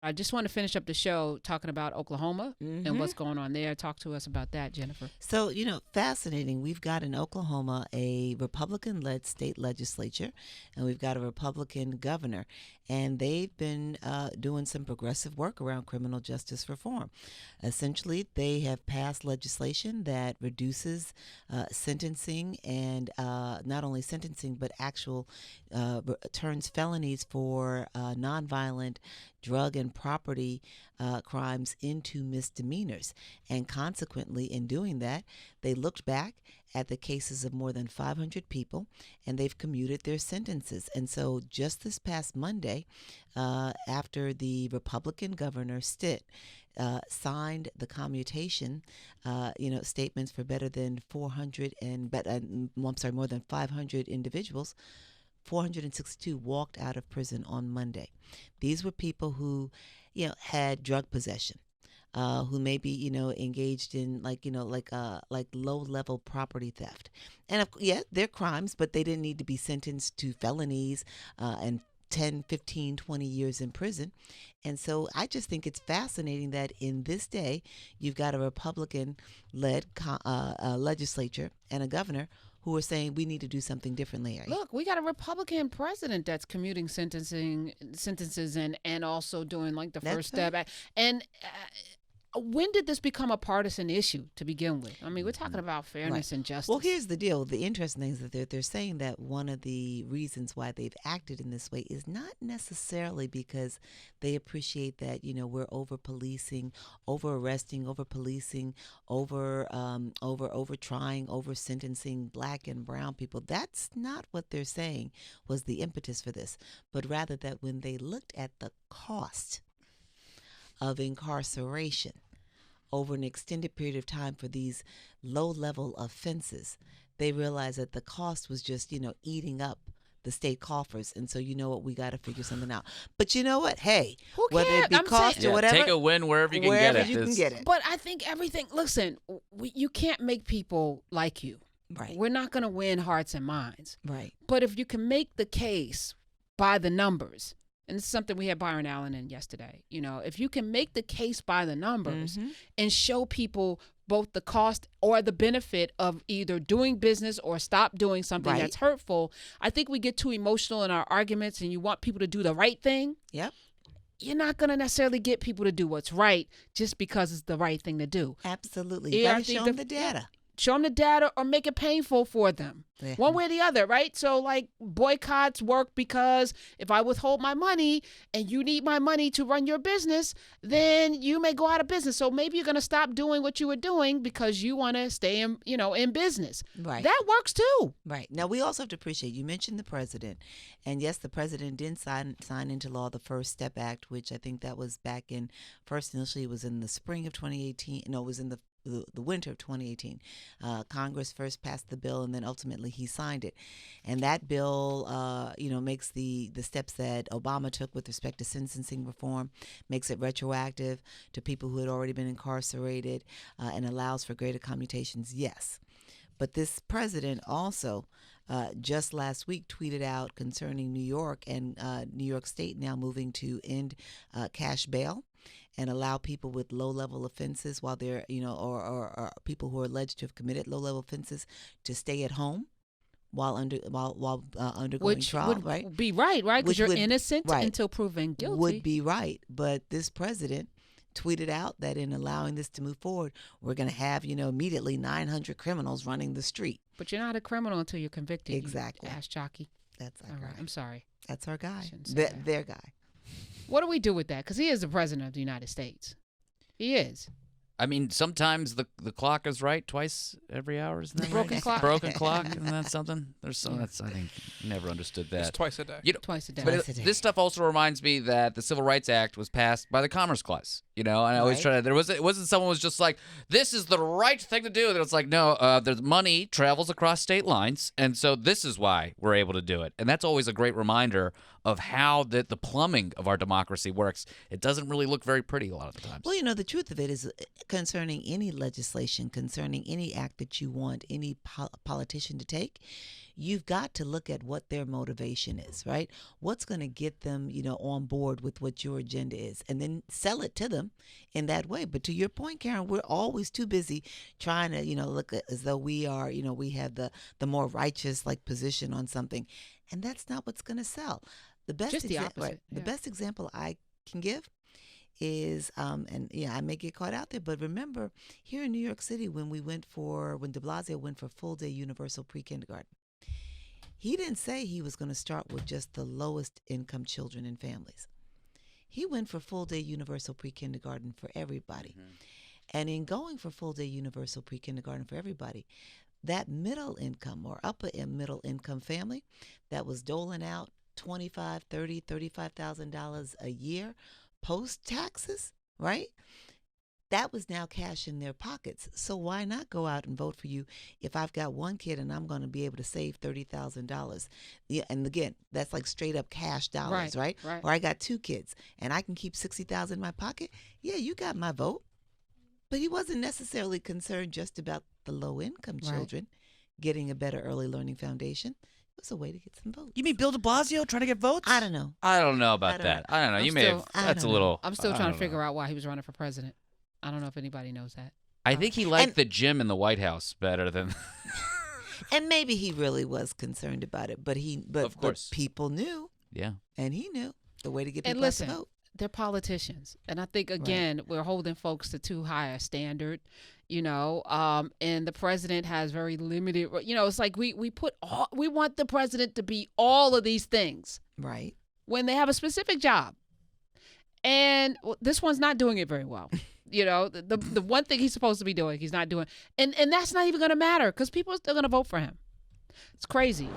I just want to finish up the show talking about Oklahoma and what's going on there. Talk to us about that, Jennifer. So, fascinating. We've got in Oklahoma a Republican-led state legislature, and we've got a Republican governor. And they've been doing some progressive work around criminal justice reform. Essentially, they have passed legislation that reduces sentencing and not only sentencing, but actual turns felonies for nonviolent drug and property crimes into misdemeanors. And consequently, in doing that, they looked back at the cases of more than 500 people, and they've commuted their sentences. And so just this past Monday, after the Republican governor Stitt signed the commutation, statements for better than 400 and more than 500 individuals, 462 walked out of prison on Monday. These were people who, had drug possession, who may be, engaged in like low-level property theft. And they're crimes, but they didn't need to be sentenced to felonies and 10, 15, 20 years in prison. And so I just think it's fascinating that in this day, you've got a Republican-led legislature and a governor who are saying we need to do something differently. Look, we got a Republican president that's commuting sentences and also doing like the first step back. And when did this become a partisan issue to begin with? I mean, we're talking about fairness and justice. Well, here's the deal. The interesting thing is that they're saying that one of the reasons why they've acted in this way is not necessarily because they appreciate that, we're over-policing, over-arresting, over-policing, over-trying, over-sentencing black and brown people. That's not what they're saying was the impetus for this, but rather that when they looked at the cost of incarceration over an extended period of time for these low-level offenses, they realized that the cost was just, eating up the state coffers. And so, we got to figure something out. But you know what? Hey, whether it be cost or whatever. Take a win wherever you can get it. But I think listen, you can't make people like you. Right. We're not going to win hearts and minds. Right. But if you can make the case by the numbers, and this is something we had Byron Allen in yesterday. If you can make the case by the numbers and show people both the cost or the benefit of either doing business or stop doing something that's hurtful, I think we get too emotional in our arguments and you want people to do the right thing. Yep. You're not going to necessarily get people to do what's right just because it's the right thing to do. Absolutely. You got to show them the data. Show them the data or make it painful for them. Yeah. One way or the other, right? So like boycotts work because if I withhold my money and you need my money to run your business, then you may go out of business. So maybe you're going to stop doing what you were doing because you want to stay in business. Right. That works too. Right. Now we also have to appreciate, you mentioned the president, and yes, the president did sign into law the First Step Act, which I think that was back initially it was in the spring of 2018. No, it was in the winter of 2018. Congress first passed the bill, and then ultimately he signed it. And that bill, makes the steps that Obama took with respect to sentencing reform, makes it retroactive to people who had already been incarcerated, and allows for greater commutations. Yes. But this president also just last week tweeted out concerning New York and New York State now moving to end cash bail and allow people with low-level offenses while they're, or people who are alleged to have committed low-level offenses to stay at home while undergoing trial, right? Would be right? Because you're innocent until proven guilty. Would be right. But this president tweeted out that in allowing this to move forward, we're going to have, immediately 900 criminals running the street. But you're not a criminal until you're convicted. Exactly. Ass jockey. That's our guy. Right. I'm sorry. That's our guy. Their guy. What do we do with that? Because he is the president of the United States. He is. I mean, sometimes the clock is right twice every hour. Isn't that broken right? clock? Broken clock. Isn't that something? There's some that's, I think, never understood that. It's twice a day. Twice a day. But this stuff also reminds me that the Civil Rights Act was passed by the Commerce Clause. And I always try to. It wasn't someone was just like, this is the right thing to do. And it's like, no, the money travels across state lines, and so this is why we're able to do it. And that's always a great reminder of how the plumbing of our democracy works, it doesn't really look very pretty a lot of the times. Well, the truth of it is concerning any legislation, concerning any act that you want any politician to take, you've got to look at what their motivation is, right? What's going to get them, on board with what your agenda is, and then sell it to them in that way. But to your point, Karen, we're always too busy trying to, look as though we are, we have the more righteous position on something, and that's not what's going to sell. The best Just the opposite. Right, the best example I can give is, I may get caught out there, but remember here in New York City when de Blasio went for full day universal pre-kindergarten, he didn't say he was going to start with just the lowest income children and families. He went for full day universal pre-kindergarten for everybody. Mm-hmm. And in going for full day universal pre-kindergarten for everybody, that middle income or upper middle income family that was doling out $25,000, $30,000, $35,000 a year post taxes, right? That was now cash in their pockets. So why not go out and vote for you if I've got one kid and I'm going to be able to save $30,000? Yeah, and again, that's straight up cash dollars, right? Or I got two kids and I can keep $60,000 in my pocket. Yeah, you got my vote. But he wasn't necessarily concerned just about the low income children getting a better early learning foundation. It was a way to get some votes. You mean Bill de Blasio trying to get votes? I don't know. I don't know about that. I don't know. You may have. That's a little. I'm still trying to figure out why he was running for president. I don't know if anybody knows that. I think he liked the gym in the White House better than. And maybe he really was concerned about it, but of course, but people knew. Yeah. And he knew the way to get people to vote. They're politicians, and I think again we're holding folks to too high a standard, and the president has very limited. It's like we want the president to be all of these things, right? When they have a specific job, and this one's not doing it very well. The one thing he's supposed to be doing, he's not doing, and that's not even going to matter because people are still going to vote for him. It's crazy.